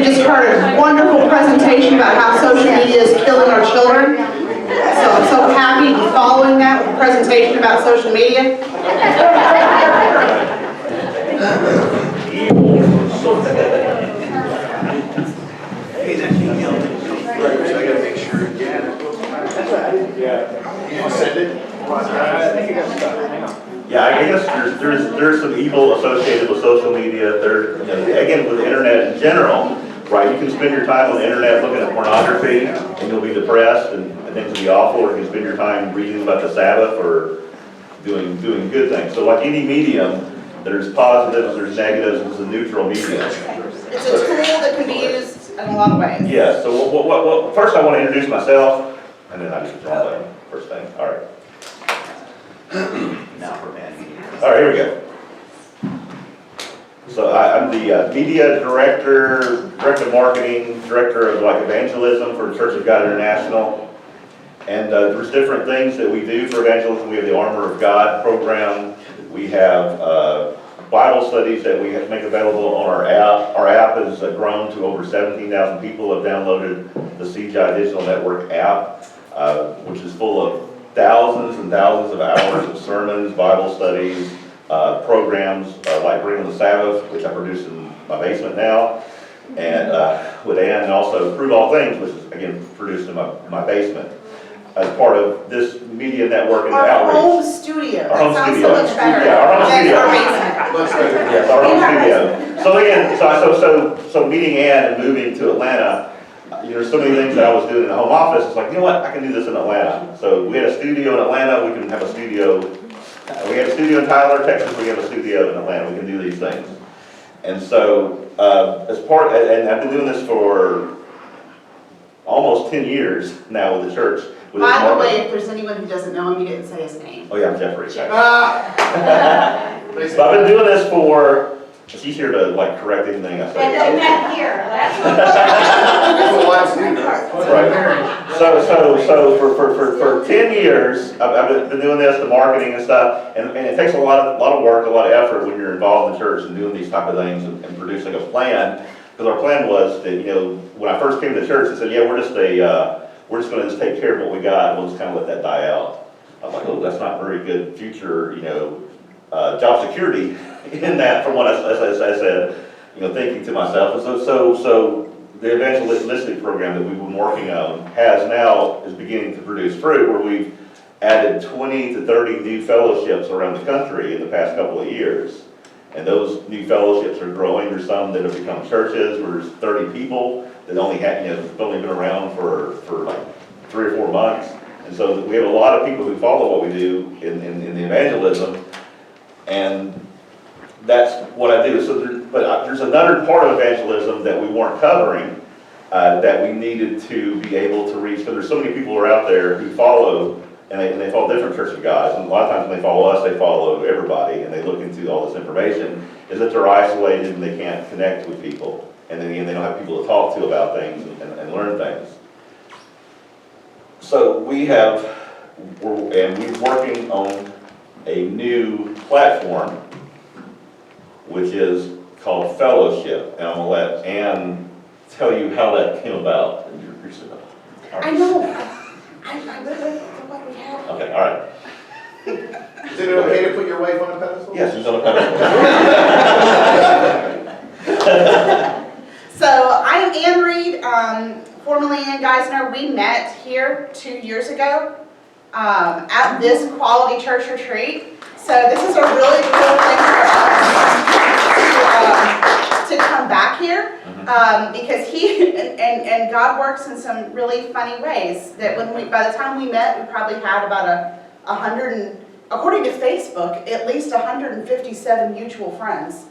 just heard a wonderful presentation about how social media is killing our children. So I'm so happy to be following that with a presentation about social media. I gotta make sure again. You send it? Yeah, I guess there's some evil associated with social media. There, again, with the internet in general, right? You can spend your time on the internet looking at pornography, and you'll be depressed, and things will be awful. Or you can spend your time reading about the Sabbath or doing good things. So, like any medium, there's positives, there's negatives, there's a neutral medium. It's a tool that can be used in a lot of ways. Yeah. So, what first I want to introduce myself, and then I just draw the first thing. All right. Now for man. All right, here we go. So I'm the media director, director of marketing, director of evangelism for Church of God International. And there's different things that we do for evangelism. We have the Armor of God program. We have Bible studies that we have to make available on our app. Our app has grown to over 17,000 people have downloaded the CGI Digital Network app, which is full of thousands and thousands of hours of sermons, Bible studies, programs like Bring on the Sabbath, which I produce in my basement now, and with Ann, and also Prove All Things, which is again produced in my basement as part of this media network and outreach. Our home studio. Our home That sounds studio. so much better Yeah, our home than studio. our basement. Yes, our home studio. So again, so meeting Ann and moving to Atlanta. There's so many things that I was doing in the home office. It's like, you know what, I can do this in Atlanta. So we had a studio in Atlanta, we can have a studio. We have a studio in Tyler, Texas, we have a studio in Atlanta, we can do these things. And so, and I've been doing this for almost 10 years now with the church. With By the way, if there's anyone who doesn't know him, you didn't say his name. Oh yeah, I'm Jeffrey. So I've been doing this for, it's easier to correct anything I say. And they met here, that's what. Right. So for 10 years, I've been doing this, the marketing and stuff, and it takes a lot of work, a lot of effort when you're involved in the church and doing these type of things and producing a plan. Because our plan was that, when I first came to the church, I said, yeah, we're just going to take care of what we got, and we'll just kind of let that die out. I was like, oh, that's not very good future, job security in that, from what I said, thinking to myself. And so the evangelistic program that we've been working on is beginning to produce fruit, where we've added 20 to 30 new fellowships around the country in the past couple of years. And those new fellowships are growing. There's some that have become churches where there's 30 people that only have only been around for like 3 or 4 months. And so we have a lot of people who follow what we do in the evangelism, and that's what I do. So there's another part of evangelism that we weren't covering that we needed to be able to reach, because there's so many people who are out there who follow, and they follow different Church of Gods, and a lot of times when they follow us, they follow everybody, and they look into all this information, is that they're isolated and they can't connect with people, and then again, they don't have people to talk to about things and learn things. So we're working on a new platform, which is called Fellowship, and I'm going to let Ann tell you how that came about. I know. I really what we have. Okay, all right. Is it okay to put your wife on a pedestal? Yes, she's on a pedestal. So I'm Ann Reed, formerly Ann Geisner. We met here 2 years ago at this Quality Church retreat. So this is a really cool thing for us to come back here, because he and God works in some really funny ways. That by the time we met, we probably had about 100, according to Facebook, at least 157 mutual friends.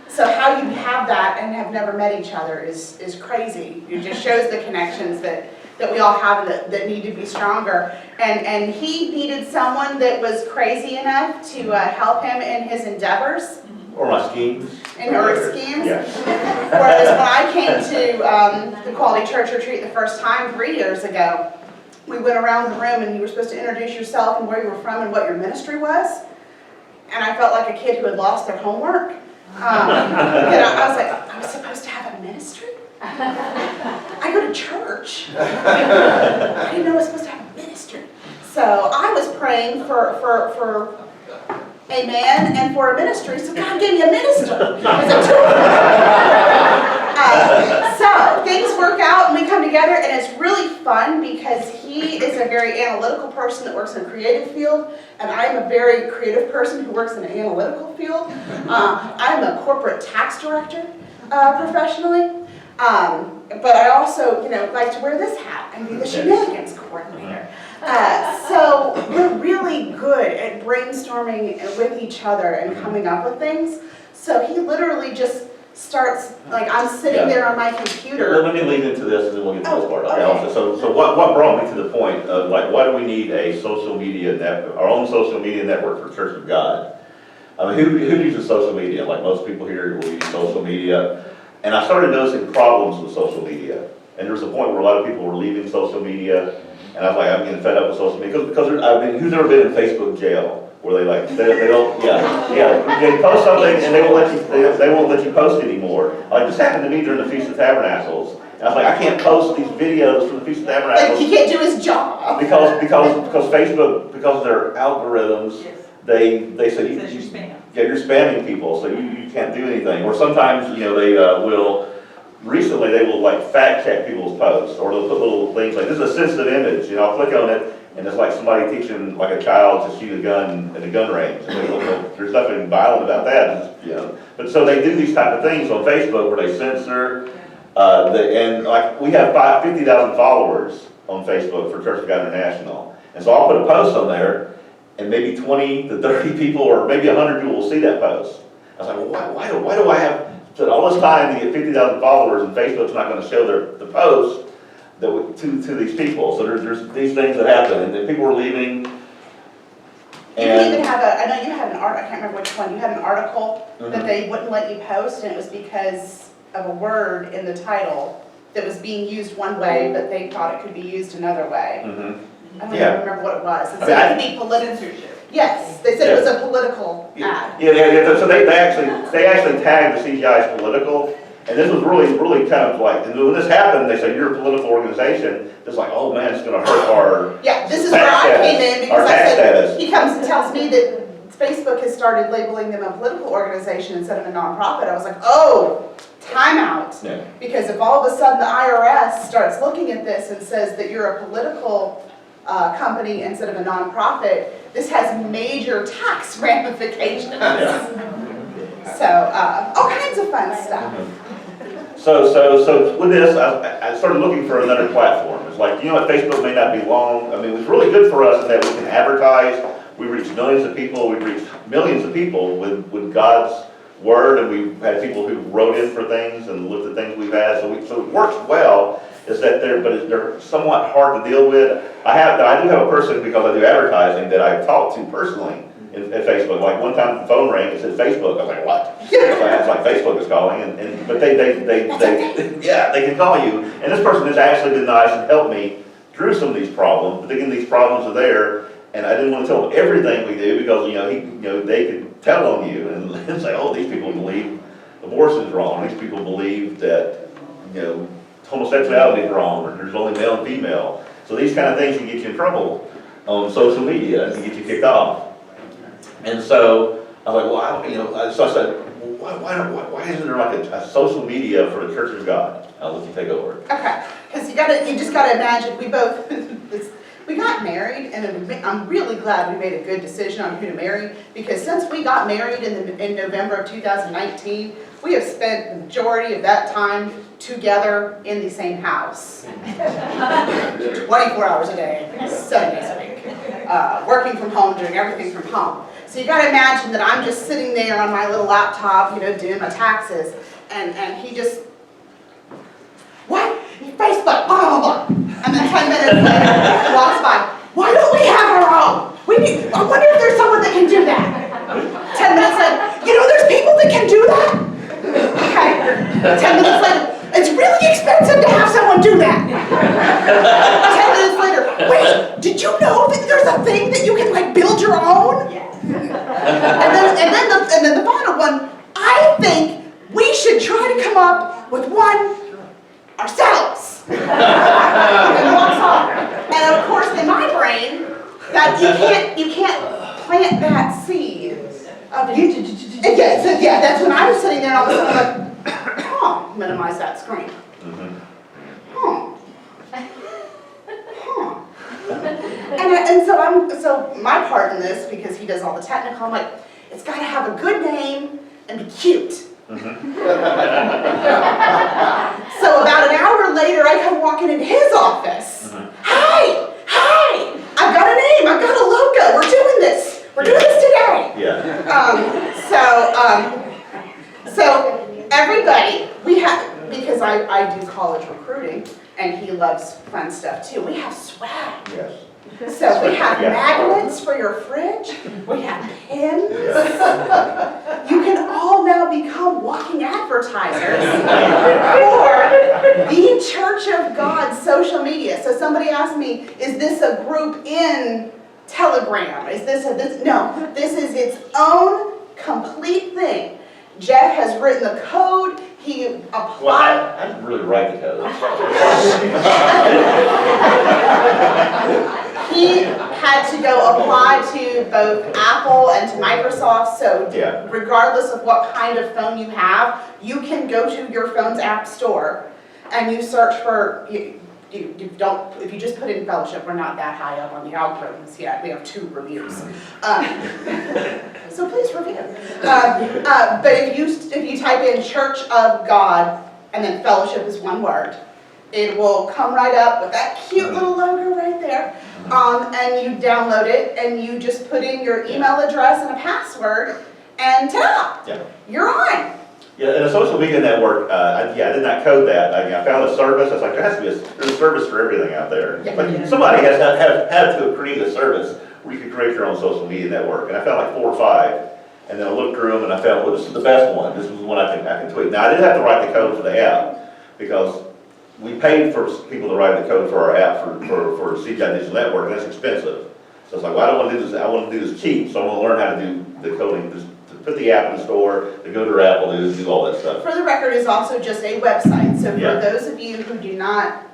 So how you have that and have never met each other is crazy. It just shows the connections that we all have that need to be stronger. And he needed someone that was crazy enough to help him in his endeavors. Or my schemes. Or schemes. Yeah. Whereas when I came to the Quality Church retreat the first time 3 years ago, we went around the room and you were supposed to introduce yourself and where you were from and what your ministry was. And I felt like a kid who had lost their homework. I was so I go to church. I didn't know I was supposed to have a ministry. So I was praying for a man and for a ministry, so God gave me a minister. It was a so things work out and we come together, and it's really fun because he is a very analytical person that works in a creative field, and I'm a very creative person who works in an analytical field. I'm a corporate tax director professionally, but I also, like to wear this hat and be the shenanigans coordinator. So we're really good at brainstorming with each other and coming up with things. So he literally just starts, like I'm sitting there on my computer. Let me lead into this and then we'll get to this part. Okay. Okay. So what brought me to the point of like, why do we need a social media network, our own social media network for Church of God? I mean, who uses social media? Like most people here will use social media. And I started noticing problems with social media. And there was a point where a lot of people were leaving social media. And I was like, I'm getting fed up with social media. Because who's ever been in Facebook jail? Where they don't, they post something and they won't let you post anymore. Like this happened to me during the Feast of Tabernacles. And I was like, I can't post these videos from the Feast of Tabernacles. Like he can't do his job. Because Facebook, because of their algorithms, they say You're spam. Yeah, you're spamming people, so you can't do anything. Or sometimes, they will like fact check people's posts, or they'll put little things like, this is a sensitive image, I'll click on it, and it's like somebody teaching like a child to shoot a gun at a gun range. There's nothing violent about that, But so they do these type of things on Facebook where they censor, and like we have 50,000 followers on Facebook for Church of God International. And so I'll put a post on there, and maybe 20 to 30 people, or maybe 100 people will see that post. I was like, well, why do I have all this time to get 50,000 followers, and Facebook's not going to show the post to these people? So there's these things that happen, and then people are leaving. You even have I know you had an article, I can't remember which one, you had an article that they wouldn't let you post, and it was because of a word in the title that was being used one way, but they thought it could be used another way. I don't even remember what it was. It said it could be political. Yes, they said it was a political ad. So they actually tagged the CGI as political, and this was really kind of like, and when this happened, they said, you're a political organization. It's like, oh man, it's going to hurt our this is where I came in, because I said, status. he comes and tells me that Facebook has started labeling them a political organization instead of a nonprofit. I was like, oh, time out. Yeah. Because if all of a sudden the IRS starts looking at this and says that you're a political company instead of a nonprofit, this has major tax ramifications. So, all kinds of fun stuff. So with this, I started looking for another platform. It's like, Facebook may not be long. I mean, it was really good for us in that we can advertise. We reached millions of people. We reached millions of people with God's word, and we've had people who wrote in for things and looked at things we've had. So it works well. Is that they're somewhat hard to deal with. I do have a person, because I do advertising, that I've talked to personally at Facebook. Like one time the phone rang, it said Facebook. I was like, what? It's like Facebook is calling, but they can call you. And this person has actually been nice and helped me through some of these problems. But again, these problems are there, and I didn't want to tell them everything we do, because they could tell on you and say, oh, these people believe abortion is wrong. These people believe that homosexuality is wrong, or there's only male and female. So these kind of things can get you in trouble on social media and get you kicked off. And so I was like, well, so I said, well, why isn't there like a social media for the Church of God? I'll let you take over. Okay, because you just gotta imagine, we got married, and I'm really glad we made a good decision on who to marry, because since we got married in November of 2019, we have spent the majority of that time together in the same house. 24 hours a day, 7 days a week. Working from home, doing everything from home. So you gotta imagine that I'm just sitting there on my little laptop, doing my taxes, and he just, what? Facebook, blah, blah, blah. And then 10 minutes later, he walks by, why don't we have our own? I wonder if there's someone that can do that. 10 minutes later, there's people that can do that? Okay. 10 minutes later, it's really expensive to have someone do that. 10 minutes later, wait, did you know that there's a thing that you can build your own? Yes. And then the final one, I think we should try to come up with one ourselves. And walks off. And of course, in my brain, that you can't plant that seed. Yeah, that's when I was sitting there and all of a sudden I'm like, minimize that screen. And so my part in this, because he does all the technical, I'm like, it's got to have a good name and be cute. So about an hour later, I come walking into his office. Hi, I've got a name, I've got a logo, we're doing this today. Yeah. So everybody, we have, because I do college recruiting, and he loves fun stuff too, we have swag. Yes. So we have Yeah. magnets for your fridge, we have pins. You can all now become walking advertisers for the Church of God social media. So somebody asked me, is this a group in Telegram? Is this no, this is its own complete thing. Jeff has written the code, he applied. Well, I didn't really write the code. He had to go apply to both Apple and to Microsoft, so Yeah. regardless of what kind of phone you have, you can go to your phone's app store and you search for, if you just put in fellowship, we're not that high up on the algorithms yet, we have 2 reviews. So please review. But if you type in Church of God and then fellowship is one word, it will come right up with that cute little logo right there. And you download it and you just put in your email address and a password and ta-da! Yeah. You're on. Yeah, and a social media network, I did not code that. I found a service. I was like, there has to be there's a service for everything out there. Yeah. Like, somebody has had to create a service where you could create your own social media network. And I found like 4 or 5. And then I looked through them and I found, well, this is the best one. This was the one I can tweak. Now, I did have to write the code for the app because we paid for people to write the code for our app for CGI Digital Network, and that's expensive. So it's like, well, I don't want to do this. I want to do this cheap. So I want to learn how to do the coding, just to put the app in the store, to go to Apple, to do all that stuff. For the record, it's also just a website. So for Yeah. those of you who do not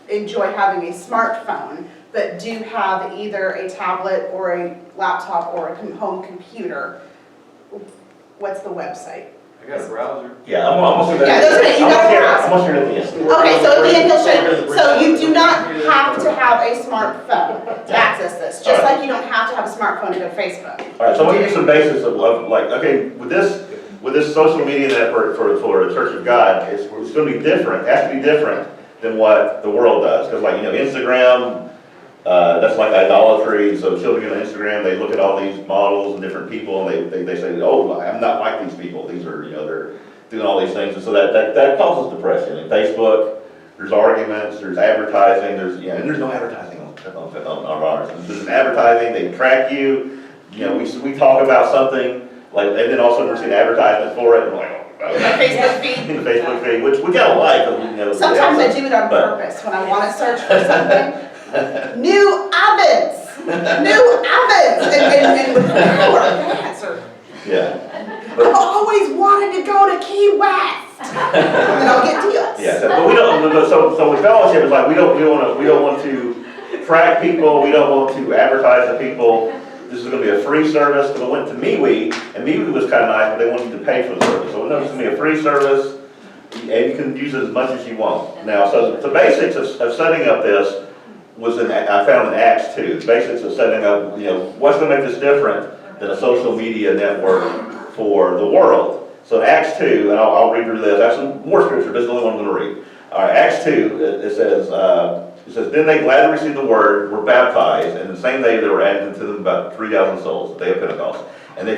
enjoy having a smartphone, but do have either a tablet or a laptop or a home computer, what's the website? I got a browser. Yeah, I'm almost here. Yeah, that's right, you got a browser. I'm almost here at the end. Okay, so at the end he'll show you. So you do not have to have a smartphone to access this, just like you don't have to have a smartphone to go to Facebook. All right, so I'm gonna give you some basics of like, okay, with this social media network for the Church of God, it's going to be different. It has to be different than what the world does, because like Instagram, that's like idolatry. So children on Instagram, they look at all these models and different people, and they say, oh, I'm not like these people. These are they're doing all these things, and so that causes depression. In Facebook, there's arguments, there's advertising, and there's no advertising on ours. There's an advertising, they track you. We talk about something like, and then all of a sudden we're seeing advertisements for it, and we're like, Facebook feed. the Facebook feed, which we kind of like. Sometimes I do it on purpose when I want to search for something. New ovens! And with power cancer. Yeah. I've always wanted to go to Key West. And then I'll get deals. Yeah, but we don't. So with fellowship, it's like we don't want to track people. We don't want to advertise to people. This is going to be a free service. Because I went to MeWe, and MeWe was kind of nice, but they wanted you to pay for the service. So no, it's going to be a free service, and you can use it as much as you want. Now, so the basics of setting up this was I found in Acts 2. The basics of setting up, what's going to make this different than a social media network for the world. So in Acts 2, and I'll read through this. I have some more scripture, this is the only one I'm going to read. All right, Acts 2, it says, then they gladly received the word, were baptized, and the same day they were added to them about 3,000 souls, the day of Pentecost. And they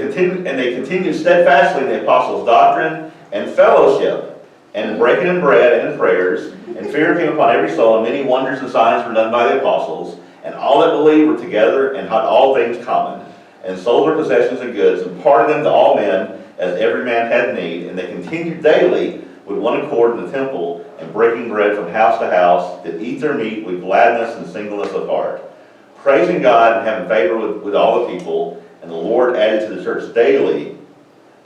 continued steadfastly in the apostles' doctrine and fellowship, and in breaking of bread and in prayers, and fear came upon every soul, and many wonders and signs were done by the apostles, and all that believed were together and had all things common, and sold their possessions and goods, and parted them to all men, as every man had need, and they continued daily with one accord in the temple, and breaking bread from house to house, did eat their meat with gladness and singleness of heart, praising God and having favor with all the people, and the Lord added to the church daily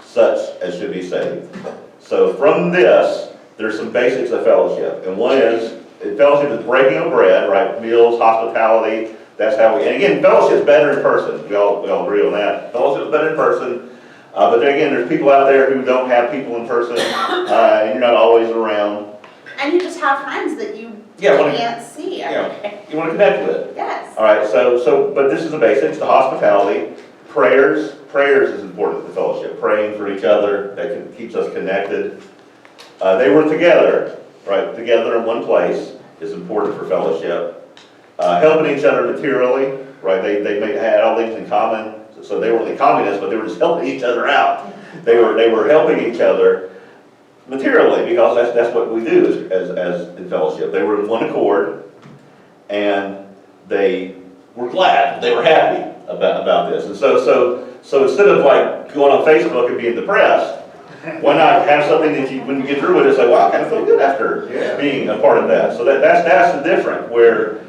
such as should be saved. So from this, there's some basics of fellowship. And one is, fellowship is breaking of bread, right? Meals, hospitality, that's how we, and again, fellowship's better in person. We all agree on that. Fellowship's better in person. But then again, there's people out there who don't have people in person, and you're not always around. And you just have friends that you can't see every day. You want to connect with. Yes. All right, but this is the basics, the hospitality, prayers is important to the fellowship, praying for each other, that keeps us connected. They were together, right, together in one place is important for fellowship. Helping each other materially, right, they had all things in common, so they weren't the communists, but they were just helping each other out. They were helping each other materially, because that's what we do as in fellowship. They were in one accord, and they were glad, they were happy about this. And so instead of like going on Facebook and being depressed, why not have something that you, when you get through it, it's like, wow, I kind of feel good after being a part of that. So that's the difference. Where,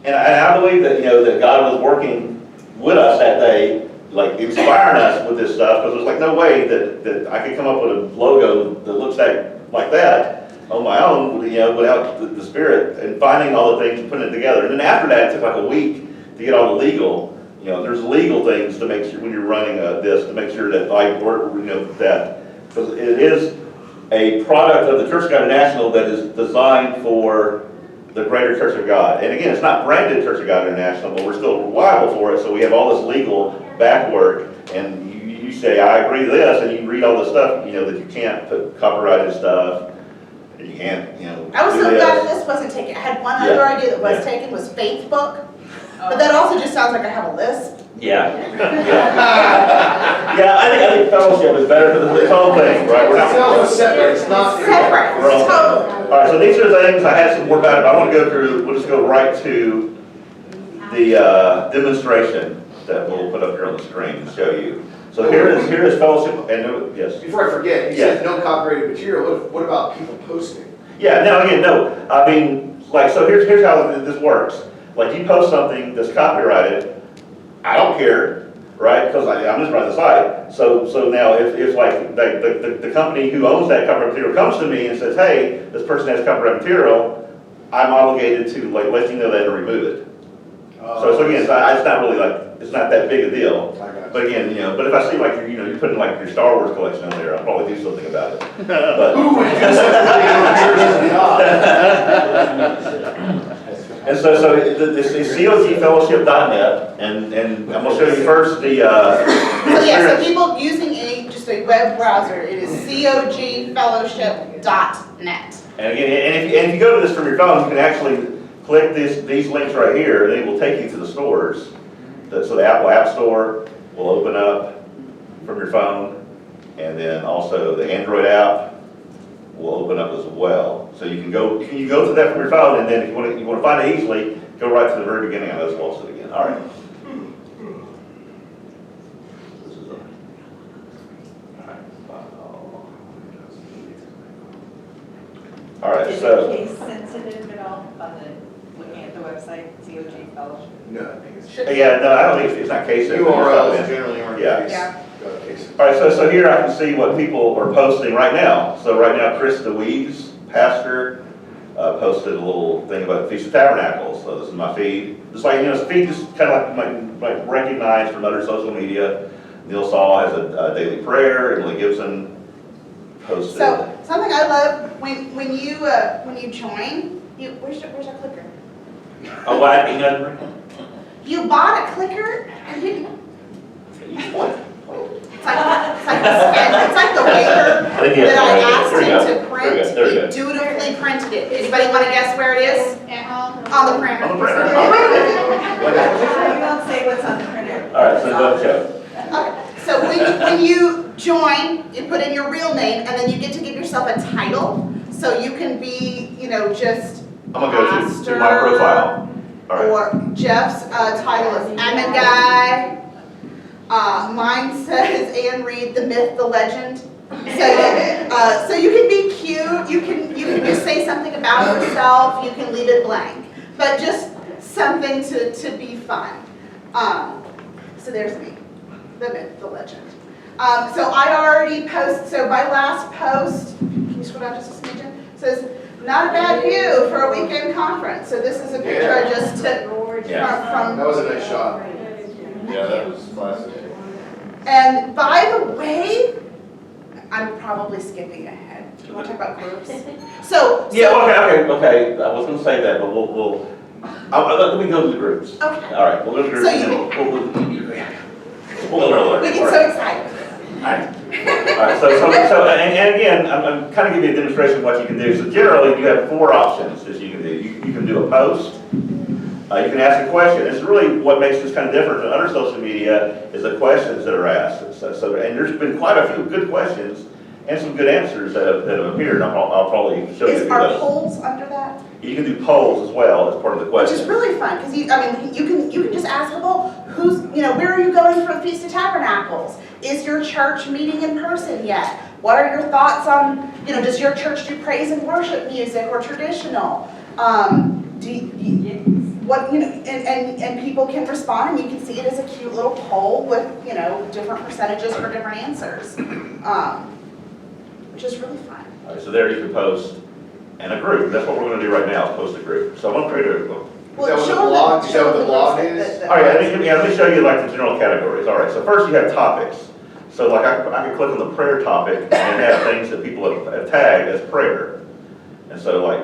and I believe that that God was working with us that day, like inspiring us with this stuff, because there's like no way that I could come up with a logo that looks like that on my own, without the Spirit and finding all the things and putting it together. And then after that, it took like a week to get all the legal. There's legal things to make sure when you're running this, to make sure that that, because it is a product of the Church of God International that is designed for the greater Church of God. And again, it's not branded Church of God International, but we're still liable for it. So we have all this legal back work, and you say, I agree to this, and you read all this stuff, that you can't put copyrighted stuff, and you can't, I was do so this. glad this wasn't taken. I had one other idea that was taken, was Facebook. But that also just sounds like I have a list. Yeah. I think fellowship is better than this whole thing, right? We're not separate, it's not. Separate, We're all- totally. All right, so these are the things, I had some more about it, but I want to go through, we'll just go right to the demonstration that we'll put up here on the screen and show you. So here is fellowship, and yes. Before I forget, you said no copyrighted material, what about people posting? Yeah, no, I mean, like, so here's how this works. Like, you post something that's copyrighted, I don't care, right? Because I'm just running the site. So now if like the company who owns that copyright material comes to me and says, hey, this person has copyright material, I'm obligated to like let you know that and remove it. So again, it's not really like, it's not that big a deal. But again, but if I see like you're putting like your Star Wars collection on there, I'll probably do something about it. But, Who would do something? and so it's COGfellowship.net, and I'm gonna show you first the So experience. people using just a web browser, it is cogfellowship.net. And again, and if you go to this from your phone, you can actually click these links right here, and it will take you to the stores. So the Apple App Store will open up from your phone, and then also the Android app will open up as well. So you can go to that from your phone, and then if you want to find it easily, go right to the very beginning. I know it's lost it again. All right. This is all right. Is So. it case sensitive at all on looking at the website, COG Fellowship? No, I think it's. Yeah, no, I don't think it's not case sensitive. URLs generally aren't. Yeah. Case. All right, so here I can see what people are posting right now. So right now, Chris DeWeese, pastor, posted a little thing about the Feast of Tabernacles. So this is my feed. Just like, feed just kind of like recognized from other social media. Neil Saul has a daily prayer. Emily Gibson posted. So something I love when you join, where's our clicker? Oh, what? I mean, You bought a clicker and you. what? It's like the waiver that I asked him to print. There you He go. dutifully printed it. Anybody want to guess where it is? On the printer. On the printer. You don't say what's on the printer. All right, so don't show. Okay, so when you join, you put in your real name, and then you get to give yourself a title, so you can be, just I'm gonna go to my pastor, profile. All right. or Jeff's title is Ammon Guy. Mine says Ann Reed, the myth, the legend. So you can be cute. You can just say something about yourself. You can leave it blank, but just something to be fun. So there's me, the myth, the legend. So I already posted. So my last post you scroll down just a smidgen? It says, not a bad view for a weekend conference. So this is a picture I just took from. That was a nice shot. Yeah, that was classic. And by the way, I'm probably skipping ahead. Do you want to talk about groups? So. Yeah, okay. I was gonna say that, but let me go to the groups. Okay. All right, we'll go to the groups. So and then we'll We get so excited. All right, so and again, I'm kind of giving you a demonstration of what you can do. So generally, you have 4 options that you can do. You can do a post. You can ask a question. It's really what makes this kind of different than other social media is the questions that are asked. So and there's been quite a few good questions and some good answers that have appeared. I'll probably show you Are those. polls under that? You can do polls as well as part of the Which question. is really fun, because you can just ask people, where are you going for the Feast of Tabernacles? Is your church meeting in person yet? What are your thoughts on, does your church do praise and worship music or traditional? And people can respond, and you can see it as a cute little poll with, different percentages for different answers, which is really fun. All right, so there you can post and a group. That's what we're going to do right now, is post a group. So I'm going to create a group. Is that what the blog, is that what the blog is? All right, let me show you like the general categories. All right, so first you have topics. So like I can click on the prayer topic and have things that people have tagged as prayer. And so like,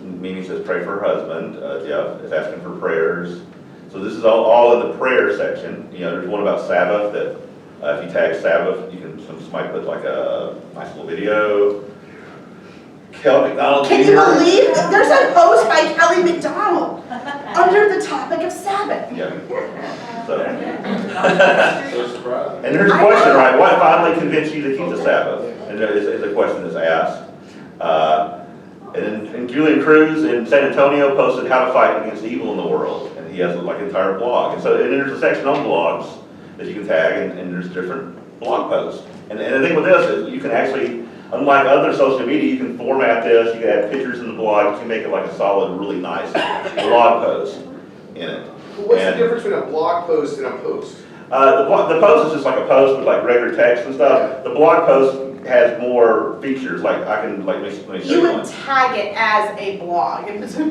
Mimi says pray for her husband. Jeff is asking for prayers. So this is all in the prayer section. There's one about Sabbath that if you tag Sabbath, somebody put like a nice little video. Kelly McDonald. Can you believe that there's a post by Kelly McDonald under the topic of Sabbath? Yeah. So. So surprising. And there's a question, right? What finally convinced you to keep the Sabbath? And there is a question that's asked. And Julian Cruz in San Antonio posted how to fight against evil in the world. And he has like an entire blog. And then there's a section on blogs that you can tag, and there's different blog posts. And the thing with this is you can actually, unlike other social media, you can format this, you can add pictures in the blog, you can make it like a solid, really nice blog post in it. What's the difference between a blog post and a post? The post is just like a post with like regular text and stuff. The blog post has more features, like I can, let me show You you would one. tag it as a blog.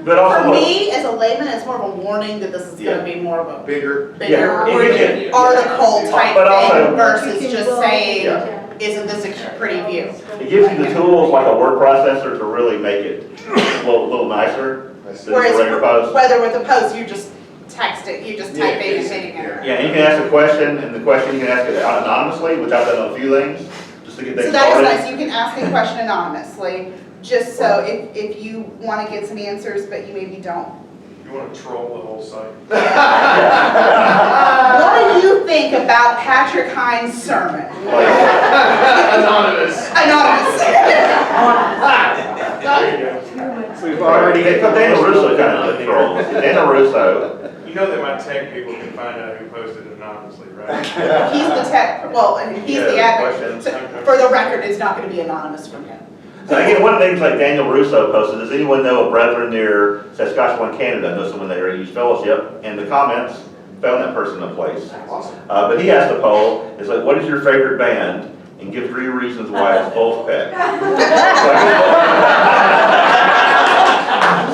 But also For me, as a layman, it's more of a warning that this is going to be more of a Bigger. Yeah, bigger article type But also- thing versus just saying, Yeah. isn't this a pretty view? It gives you the tools like a word processor to really make it a little nicer than the regular post. Whether with a post, you just text it, you just type in and hitting enter. Yeah, and you can ask a question, and the question you can ask it anonymously, which I've done on a few things, just to get So things that is started. nice, you can ask a question anonymously, just so if you want to get some answers, but you maybe don't. You want to troll the whole site? What do you think about Patrick Hines' sermon? Anonymous. Anonymous. There you go. We've already. Daniel Russo kind of trolls. Daniel Russo. You know that my tech people can find out who posted anonymously, right? He's the tech, well, and he's the Yeah, advocate. questions. So, for the record, it's not going to be anonymous from him. So again, one of the things like Daniel Russo posted, does anyone know a brethren near Saskatchewan, Canada, know someone there who used fellowship? And the comments found that person a place. Awesome. But he asked the poll, it's like, what is your favorite band? And give 3 reasons why it's Wolfpack.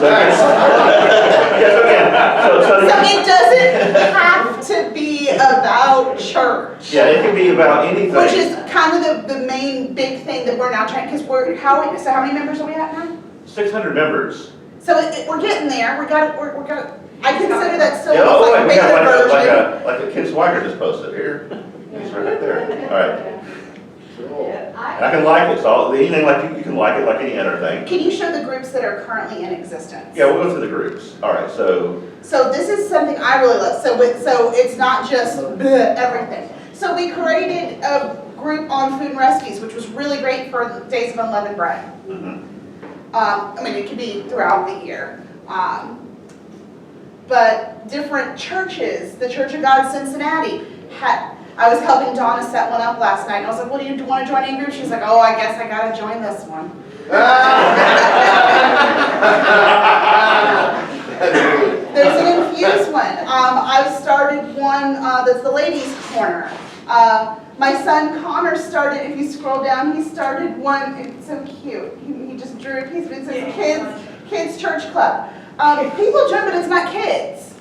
So it doesn't have to be about church. yeah, it can be about anything. Which is kind of the main big thing that we're now trying, because how many members are we at now? 600 members. So we're getting there, we're gonna, I consider that still Yeah, almost like a we got bigger version. like a Ken Swiger just posted here. He's right there. All right. And I can like it, so anything like you can like it like any other thing. Can you show the groups that are currently in existence? Yeah, we'll go through the groups. All right, so So this is something I really love. So it's not just everything. So we created a group on food and recipes, which was really great for the Days of Unleavened Bread. I mean, it could be throughout the year. But different churches, the Church of God Cincinnati, I was helping Donna set one up last night, and I was like, "What do you want to join any group?" She's like, "Oh, I guess I gotta join this one." There's an infused one. I've started one that's the ladies' corner. My son Connor started, if you scroll down, he started one, it's so cute. He just drew a piece of it, it says kids church club. People join, but it's not kids.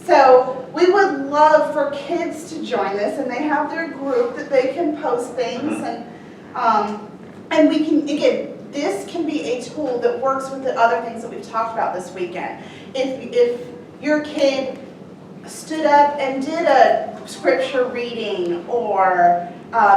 So we would love for kids to join this, and they have their group that they can post things, and we can, again, this can be a tool that works with the other things that we've talked about this weekend. If your kid stood up and did a scripture reading or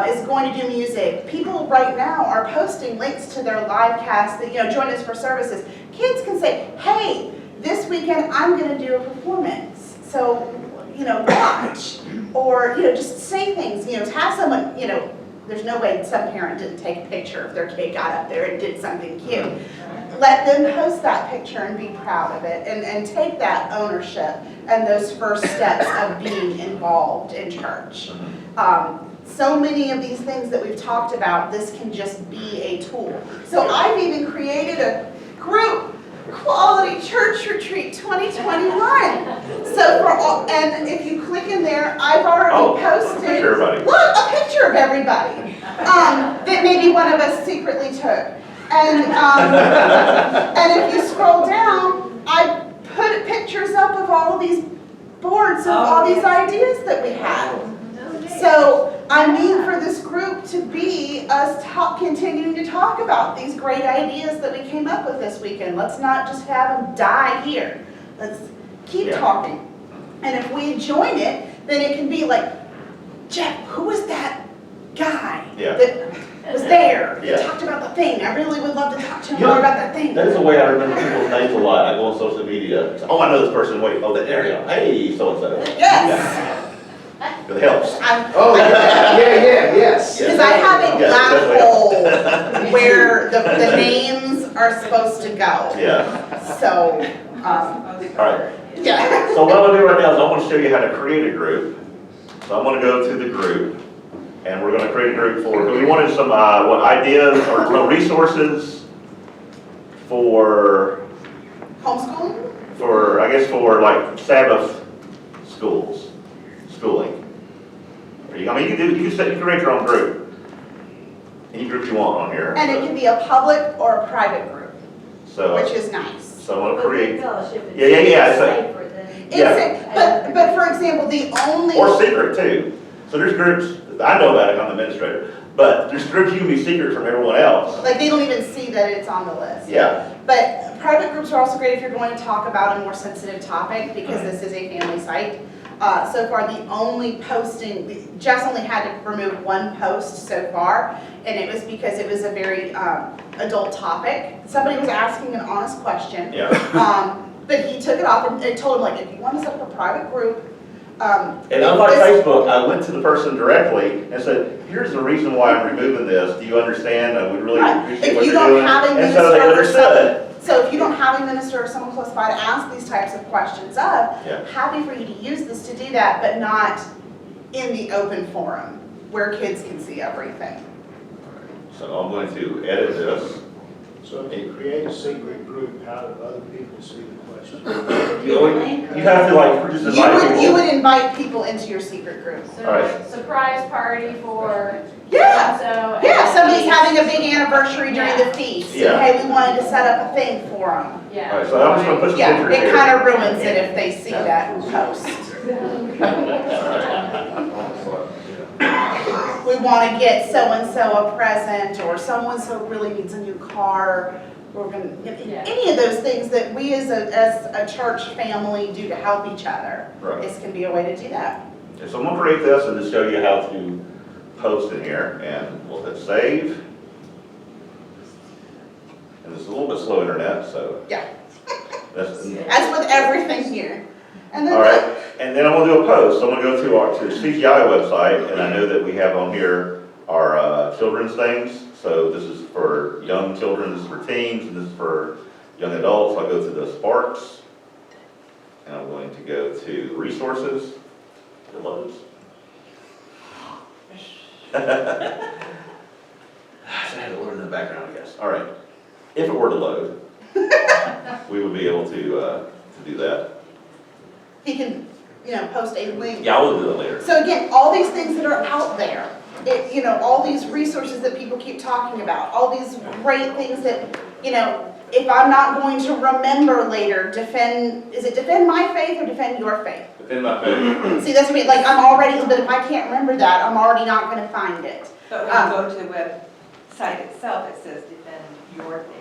is going to do music, people right now are posting links to their live cast that, join us for services. Kids can say, hey, this weekend I'm going to do a performance, so, watch. Or, just say things, have someone, there's no way some parent didn't take a picture if their kid got up there and did something cute. Let them post that picture and be proud of it, and take that ownership and those first steps of being involved in church. So many of these things that we've talked about, this can just be a tool. So I've even created a group, Quality Church Retreat 2021. So for all, and if you click in there, I've already posted. Picture everybody. Look, a picture of everybody that maybe one of us secretly took. And if you scroll down, I put pictures up of all of these boards of all these ideas that we have. So I mean for this group to be us continuing to talk about these great ideas that we came up with this weekend. Let's not just have them die here. Let's keep talking. And if we join it, then it can be like, Jeff, who was that guy that was there? He talked about the thing. I really would love to talk to him more about that thing. That is the way I remember people's names a lot. I go on social media. Oh, I know this person. Wait, there you go. Hey, so-and-so. Yes. It helps. Yes. Because I have a black hole where the names are supposed to go. Yeah. So, All right. yeah. So what I'm gonna do right now is I want to show you how to create a group. So I'm gonna go to the group, and we're gonna create a group for, we wanted some, ideas or resources for, Homeschooling? I guess for like Sabbath schooling. You can create your own group. Any group you want on here. And it can be a public or a private group, So, which is nice. so I'm gonna create, Fellowship is yeah, it's like- safer than. But for example, the only. or secret too. So there's groups, I know about it, I'm the administrator, but there's groups you can be secret from everyone else. Like they don't even see that it's on the list. Yeah, But private groups are also great if you're going to talk about a more sensitive topic, because this is a family site. So far, the only posting, Jess only had to remove one post so far, and it was because it was a very adult topic. Somebody was asking an honest question. yeah. But he took it off and told him, like, if you want to set up a private group. And unlike Facebook, I went to the person directly and said, here's the reason why I'm removing this. Do you understand? I would really appreciate what If you you're don't doing. have a And so they minister or understood. so if you don't have a minister or someone close by to ask these types of questions of, happy for you to use this to do that, but not in the open forum where kids can see everything. So I'm going to edit this. So if you create a secret group, how do other people see the question? You have to like just invite people. You would invite people into your secret group. All right. So surprise party for. Yeah. So. Yeah, somebody's having a big anniversary during the feast. Yeah. And hey, we wanted to set up a thing for them. Yeah. All right, so I'm just going to put some Yeah, pictures here. it kind of ruins it if they see that post. We want to get so-and-so a present, or so-and-so really needs a new car. We're going to, any of those things that we as a church family do to help each other. Right. This can be a way to do that. Okay, so I'm going to create this and just show you how to post in here, and we'll hit save. And this is a little bit slow internet, so. Yeah. That's As with everything here. And then all right, and then I'm going to do a post. So I'm going to go to the CGI website, and I know that we have on here our children's things. So this is for young children, this is for teens, and this is for young adults. I'll go to the Sparks, and I'm going to go to resources, it loads. So I had to load in the background, I guess. All right, if it were to load, we would be able to do that. he can, post a link. Yeah, I will do it later. So again, all these things that are out there, you know, all these resources that people keep talking about, all these great things that, you know, if I'm not going to remember later, is it defend my faith or defend your faith? Defend my faith. See, that's what I mean, like, I'm already, but if I can't remember that, I'm already not gonna find it. But when you go to the website itself, it says defend your faith.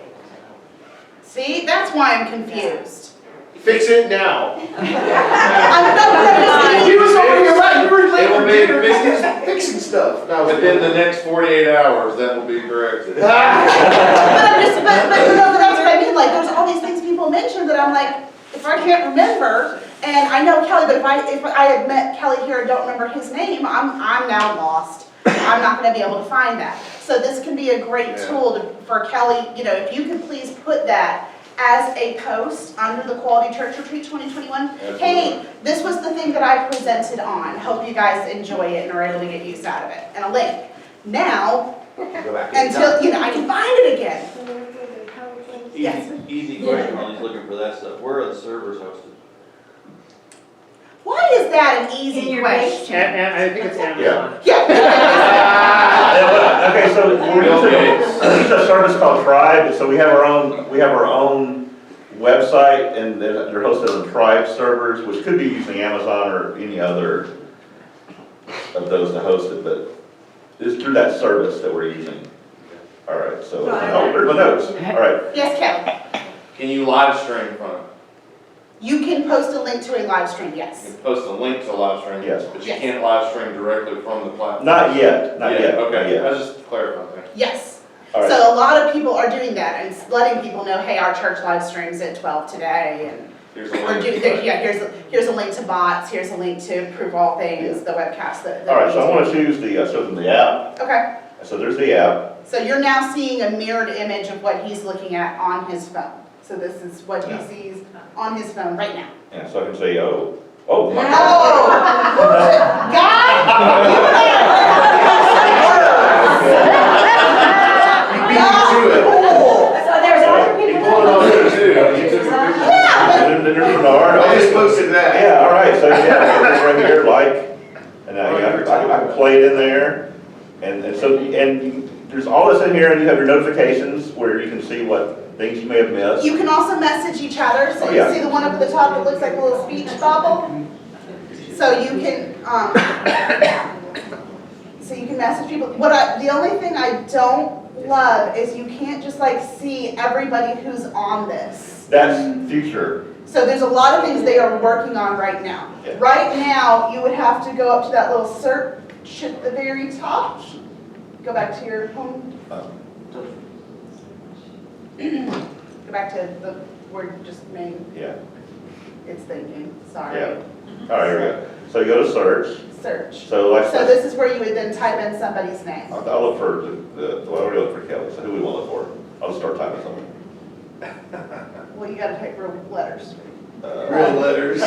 See, that's why I'm confused. Fix it now. I'm not You was over here, right, you were It playing will be computer, fixed. fixing stuff. No, Within the next 48 hours, that will be corrected. But I'm just, but no, but that's what I mean, like, there's all these things people mention that I'm like, if I can't remember, and I know Kelly, but if I had met Kelly here and don't remember his name, I'm now lost. I'm not gonna be able to find that. So this can be a great tool for Kelly, you know, if you could please put that as a post under the Quality Church Retreat 2021. Hey, this was the thing that I presented on. Hope you guys enjoy it and are able to get use out of it. And a link. Now, Go back until, you know, I can find it again. Yes. Easy question while he's looking for that stuff. Where are the servers hosted? Why is that an In easy your question? And I think it's Amazon. Yeah. Okay, so we use a service called Tribe, so we have our own website, and they're hosted on Tribe servers, which could be using Amazon or any other of those to host it, but it's through that service that we're using. All right, so, oh, there's my notes, all right. Yes, Kelly. Can you live stream from it? You can post a link to a live stream, You yes. can post a link to live stream, Yes. but you Yes. can't live stream directly from the platform. Not yet, not yet, not Okay, yet. I just clarified that. Yes. All right. So a lot of people are doing that and letting people know, hey, our church live streams at 12 today, and Here's a we're link. doing, yeah, here's a link to bots, here's a link to Prove All Things, the webcast that. All right, so I want to choose show them the app. Okay, So there's the app. so you're now seeing a mirrored image of what he's looking at on his phone. So this is what he sees on his phone right now. And so I can say, oh my. Oh! God! He beat you to it. So there's other He people. pulled it off there too. You took a picture. And then there's Bernard. I just posted that. Yeah, all right, so yeah, it's right here, like, and I can play it in there. And there's all this in here, and you have your notifications where you can see what things you may have missed. You can also message each other, so Oh, you yeah. see the one up at the top that looks like a little speech bubble? So you can, message people. The only thing I don't love is you can't just like see everybody who's on this. That's future. So there's a lot of things they are working on right now. Yeah. Right now, you would have to go up to that little search at the very top. Go back to your home. Go back to the word just made, Yeah, it's thinking, sorry. yeah. All right, here we go. So you go to search. Search. So like, So this is where you would then type in somebody's name. I'll look for I already look for Kelly, so who we want to look for? I'll just start typing something. Well, you gotta type real letters. Uh, Real letters.